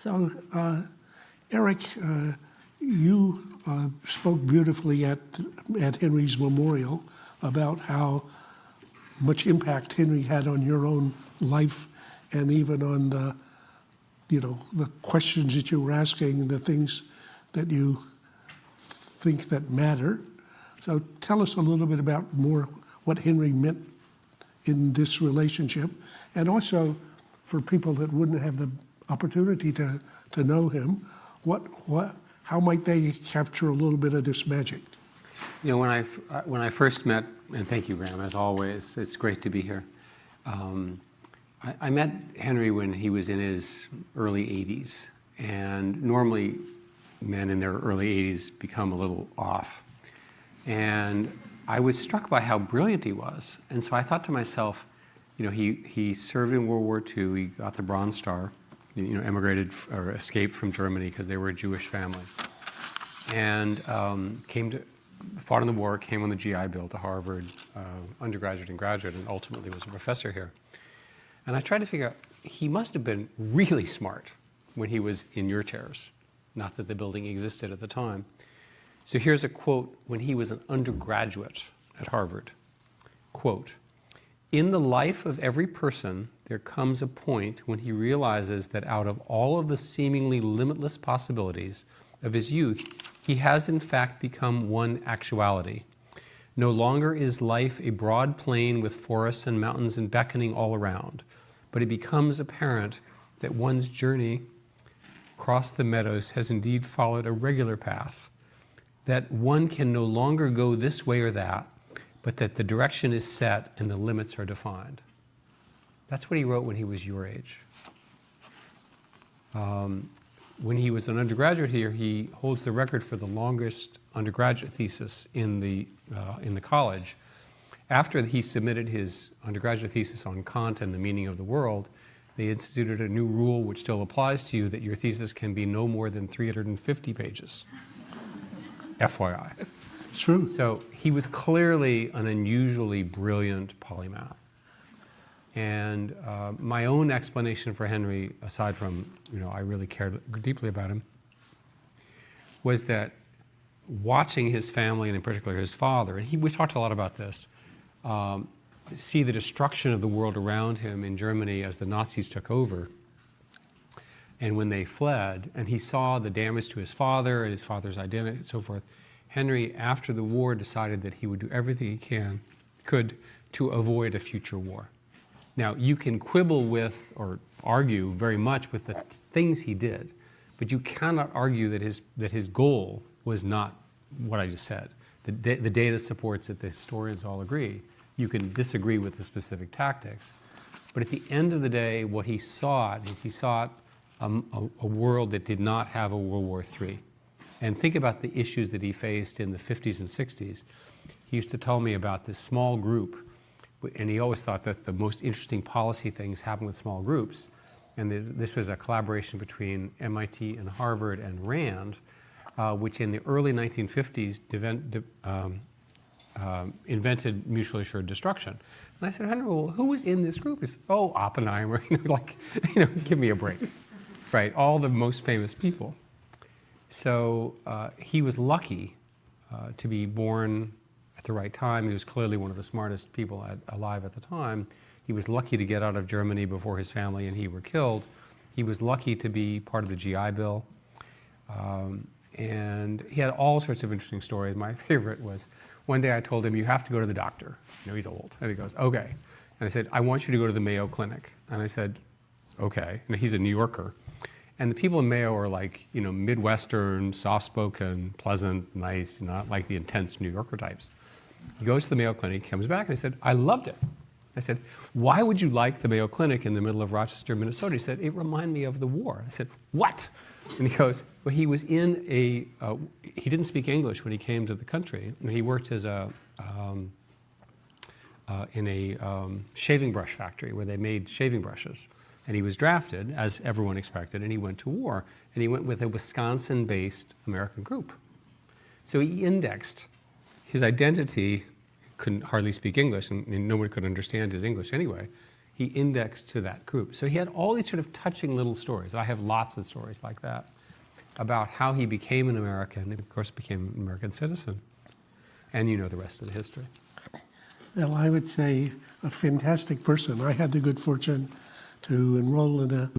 So, Eric, you spoke beautifully at Henry's memorial about how much impact Henry had on your own life and even on the questions that you were asking and the things that you think that matter. So tell us a little bit about more what Henry meant in this relationship, and also for people that wouldn't have the opportunity to know him, how might they capture a little bit of this magic? You know, when I first met, and thank you, Graham, as always, it's great to be here. I met Henry when he was in his early 80s, and normally men in their early 80s become a little off. And I was struck by how brilliant he was, and so I thought to myself, you know, he served in World War II, he got the Bronze Star, emigrated or escaped from Germany because they were a Jewish family, and fought in the war, came on the GI Bill to Harvard, undergraduate and graduate, and ultimately was a professor here. And I tried to figure out, he must have been really smart when he was in your chairs, not that the building existed at the time. So here's a quote when he was an undergraduate at Harvard. Quote, "In the life of every person, there comes a point when he realizes that out of all of the seemingly limitless possibilities of his youth, he has in fact become one actuality. No longer is life a broad plain with forests and mountains and beckoning all around, but it becomes apparent that one's journey across the meadows has indeed followed a regular path, that one can no longer go this way or that, but that the direction is set and the limits are defined." That's what he wrote when he was your age. When he was an undergraduate here, he holds the record for the longest undergraduate thesis in the college. After he submitted his undergraduate thesis on Kant and the meaning of the world, they instituted a new rule which still applies to you, that your thesis can be no more than 350 pages. FYI. It's true. So he was clearly an unusually brilliant polymath. And my own explanation for Henry, aside from, I really cared deeply about him, was that watching his family, and in particular his father, and we talked a lot about this, see the destruction of the world around him in Germany as the Nazis took over, and when they fled, and he saw the damage to his father and his father's identity and so forth, Henry, after the war, decided that he would do everything he could to avoid a future war. Now, you can quibble with or argue very much with the things he did, but you cannot argue that his goal was not what I just said. The data supports it, the historians all agree. You can disagree with the specific tactics, but at the end of the day, what he sought is a world that did not have a World War III. And think about the issues that he faced in the 50s and 60s. He used to tell me about this small group, and he always thought that the most interesting policy things happen with small groups. And this was a collaboration between MIT and Harvard and RAND, which in the early 1950s invented mutually assured destruction. And I said, Henry, well, who was in this group? He said, oh, Oppenheimer, give me a break, right? All the most famous people. So he was lucky to be born at the right time. He was clearly one of the smartest people alive at the time. He was lucky to get out of Germany before his family and he were killed. He was lucky to be part of the GI Bill. And he had all sorts of interesting stories. My favorite was, one day I told him, you have to go to the doctor. He's old. And he goes, okay. And I said, I want you to go to the Mayo Clinic. And I said, okay. And he's a New Yorker. And the people in Mayo are like, Midwestern, soft-spoken, pleasant, nice, not like the intense New Yorker types. He goes to the Mayo Clinic, comes back, and he said, I loved it. I said, why would you like the Mayo Clinic in the middle of Rochester, Minnesota? He said, it reminded me of the war. I said, what? And he goes, well, he was in he didn't speak English when he came to the country. And he worked as in a shaving brush factory where they made shaving brushes. And he was drafted, as everyone expected, and he went to war. And he went with a Wisconsin-based American group. So he indexed his identity, couldn't hardly speak English, and nobody could understand his English anyway. he indexed to that group. So he had all these sort of touching little stories. I have lots of stories like that about how he became an American, and of course became an American citizen. And you know the rest of the history. Well, I would say a fantastic person. I had the good fortune to enroll in a